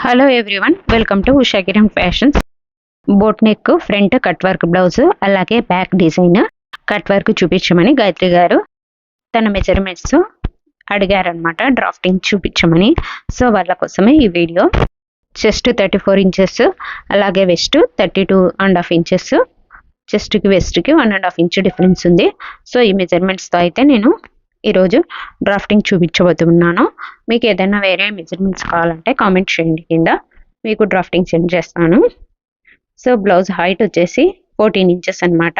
Hello everyone, welcome to Usha Kiran fashions. Boat neck front cut work blouse, అలాగే back design cut work చూపించమని గాయత్రి గారు తన measurements అడిగారనమాట, drafting చూపించమని. So వాళ్ళ కోసమే ఈ వీడియో. చెస్ట్ 34 ఇంచెస్, అలాగే వెస్ట్ 32.5 ఇంచెస్. చెస్ట్కి వెస్ట్కి 1.5 ఇంచ్ డిఫరెన్స్ ఉంది. సో ఈ మెజర్మెంట్స్తో అయితే నేను ఈరోజు డ్రాఫ్టింగ్ చూపించబోతున్నాను. మీకు ఏదైనా వేరే మెజర్మెంట్స్ కావాలంటే కామెంట్ చేయండి, కింద మీకు డ్రాఫ్టింగ్ సెండ్ చేస్తాను. సో బ్లౌజ్ హైట్ వచ్చేసి 14 ఇంచెస్ అనమాట.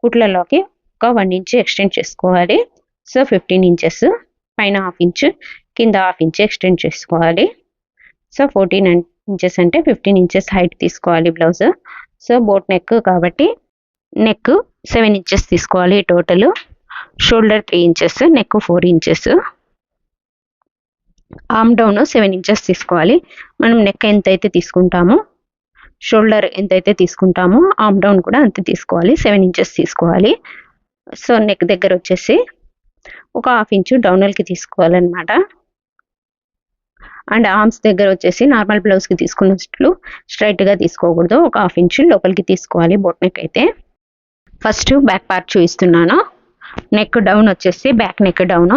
కుట్లలోకి ఒక 1 ఇంచ్ ఎక్స్టెండ్ చేసుకోవాలి. సో 15 ఇంచెస్, పైన 1/2 ఇంచ్, కింద 1/2 ఇంచ్ ఎక్స్టెండ్ చేసుకోవాలి. సో 14 ఇంచెస్ అంటే 15 ఇంచెస్ హైట్ తీసుకోవాలి బ్లౌజ్. సో బోట్ నెక్ కాబట్టి నెక్ 7 ఇంచెస్ తీసుకోవాలి total. Shoulder 3 inches, neck 4 inches, arm down 7 inches తీసుకోవాలి. మనం నెక్ ఎంతైతే తీసుకుంటామో, షోల్డర్ ఎంతైతే తీసుకుంటామో, ఆర్మ్ డౌన్ కూడా అంతే తీసుకోవాలి, 7 ఇంచెస్ తీసుకోవాలి. సో నెక్ దగ్గర వచ్చేసి ఒక 1/2 ఇంచ్ డౌనల్కి తీసుకోవాలన్నమాట. అండ్ ఆర్మ్స్ దగ్గర వచ్చేసి నార్మల్ బ్లౌజ్కి తీసుకున్నట్లు స్ట్రైట్గా తీసుకోకూడదు, ఒక 1/2 ఇంచ్ లోపలికి తీసుకోవాలి బోట్ నెక్ అయితే. ఫస్ట్ బ్యాక్ పార్ట్ చూపిస్తున్నాను. నెక్ డౌన్ వచ్చేసి బ్యాక్ నెక్ డౌన్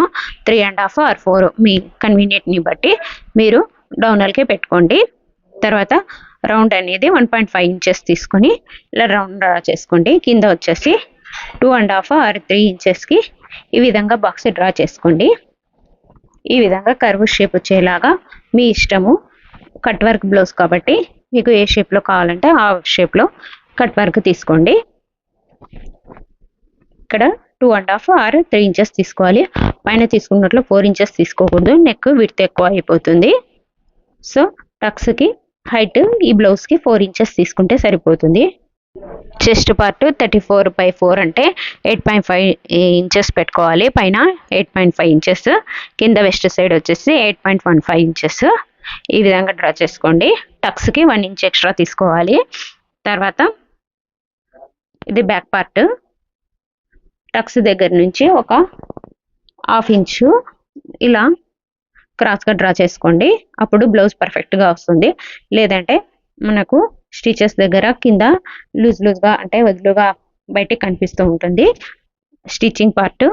3.5 or 4 మీ కన్వీనియంట్ని బట్టి మీరు డౌనల్కే పెట్టుకోండి. తర్వాత రౌండ్ అనేది 1.5 ఇంచెస్ తీసుకొని ఇలా రౌండ్ డ్రా చేసుకోండి. కింద వచ్చేసి 2.5 or 3 ఇంచెస్కి ఈ విధంగా బాక్స్ డ్రా చేసుకోండి. ఈ విధంగా కర్వ్ షేప్ వచ్చేలాగా మీ ఇష్టము. కట్ వర్క్ బ్లౌజ్ కాబట్టి మీకు ఏ షేప్లో కావాలంటే ఆ షేప్లో కట్ వర్క్ తీసుకోండి. ఇక్కడ 2.5 or 3 ఇంచెస్ తీసుకోవాలి. పైన తీసుకున్నట్లు 4 ఇంచెస్ తీసుకోకూడదు, నెక్ విడ్త్ ఎక్కువ అయిపోతుంది. సో టక్స్కి హైట్ ఈ బ్లౌజ్కి 4 ఇంచెస్ తీసుకుంటే సరిపోతుంది. చెస్ట్ పార్ట్ 34/4 అంటే 8.5 ఇంచెస్ పెట్టుకోవాలి. పైన 8.5 ఇంచెస్, కింద వెస్ట్ సైడ్ వచ్చేసి 8.15 ఇంచెస్. ఈ విధంగా డ్రా చేసుకోండి. టక్స్కి 1 ఇంచ్ ఎక్స్ట్రా తీసుకోవాలి. తర్వాత ఇది బ్యాక్ పార్ట్. టక్స్ దగ్గర నుంచి ఒక 1/2 ఇంచు ఇలా క్రాస్గా డ్రా చేసుకోండి. అప్పుడు బ్లౌజ్ పర్ఫెక్ట్గా వస్తుంది. లేదంటే మనకు స్టిచెస్ దగ్గర కింద లూజ్గా అంటే వదులుగా బయటికి కనిపిస్తూ ఉంటుంది స్టిచ్చింగ్ పార్ట్.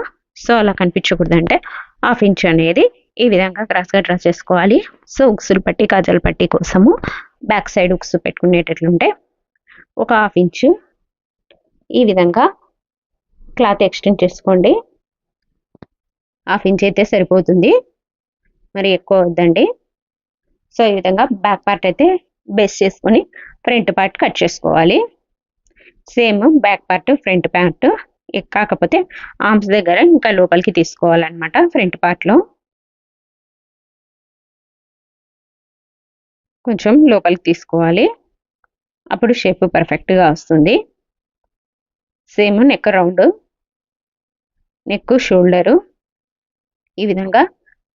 సో అలా కనిపించకూడదంటే 1/2 ఇంచ్ అనేది ఈ విధంగా క్రాస్గా డ్రా చేసుకోవాలి. సో ఉక్సులు పట్టి, కాజల్ పట్టి కోసము బ్యాక్ సైడ్ ఉక్స్ పెట్టుకునేటట్లుంటే ఒక 1/2 ఇంచు ఈ విధంగా క్లాత్ ఎక్స్టెండ్ చేసుకోండి. 1/2 ఇంచ్ అయితే సరిపోతుంది, మరి ఎక్కువ వద్దండి. సో ఈ విధంగా బ్యాక్ పార్ట్ అయితే బేస్ చేసుకొని ఫ్రంట్ పార్ట్ కట్ చేసుకోవాలి. Same back part front part, కాకపోతే ఆర్మ్స్ దగ్గర ఇంకా లోపలికి తీసుకోవాలన్నమాట. ఫ్రంట్ పార్ట్లో కొంచెం లోపలికి తీసుకోవాలి, అప్పుడు షేప్ పర్ఫెక్ట్గా వస్తుంది. Same neck round, neck shoulder ఈ విధంగా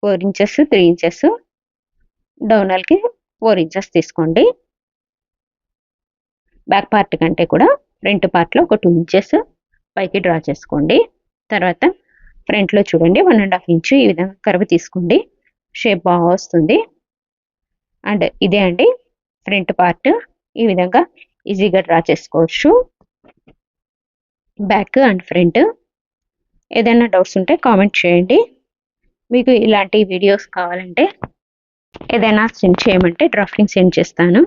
4 ఇంచెస్, 3 ఇంచెస్, డౌనల్కి 4 ఇంచెస్ తీసుకోండి. బ్యాక్ పార్ట్ కంటే కూడా ఫ్రంట్ పార్ట్లో ఒక 2 ఇంచెస్ పైకి డ్రా చేసుకోండి. తర్వాత ఫ్రంట్లో చూడండి 1.5 ఇంచు ఈ విధంగా కర్వ్ తీసుకోండి, షేప్ బాగా వస్తుంది. అండ్ ఇదే అండి ఫ్రంట్ పార్ట్. ఈ విధంగా ఈజీగా డ్రా చేసుకోవచ్చు బ్యాక్ అండ్ ఫ్రంట్. ఏదైనా డౌట్స్ ఉంటే కామెంట్ చేయండి. మీకు ఇలాంటి వీడియోస్ కావాలంటే ఏదైనా సెండ్ చేయమంటే డ్రాఫ్టింగ్ సెండ్ చేస్తాను.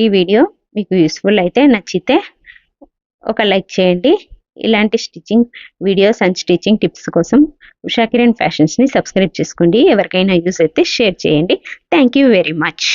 ఈ వీడియో మీకు యూస్ఫుల్ అయితే, నచ్చితే ఒక లైక్ చేయండి. ఇలాంటి stitching videos and stitching tips కోసం ఉషా కిరణ్ ఫ్యాషన్స్ని సబ్స్క్రైబ్ చేసుకోండి. ఎవరికైనా యూస్ అయితే షేర్ చేయండి. Thank you very much.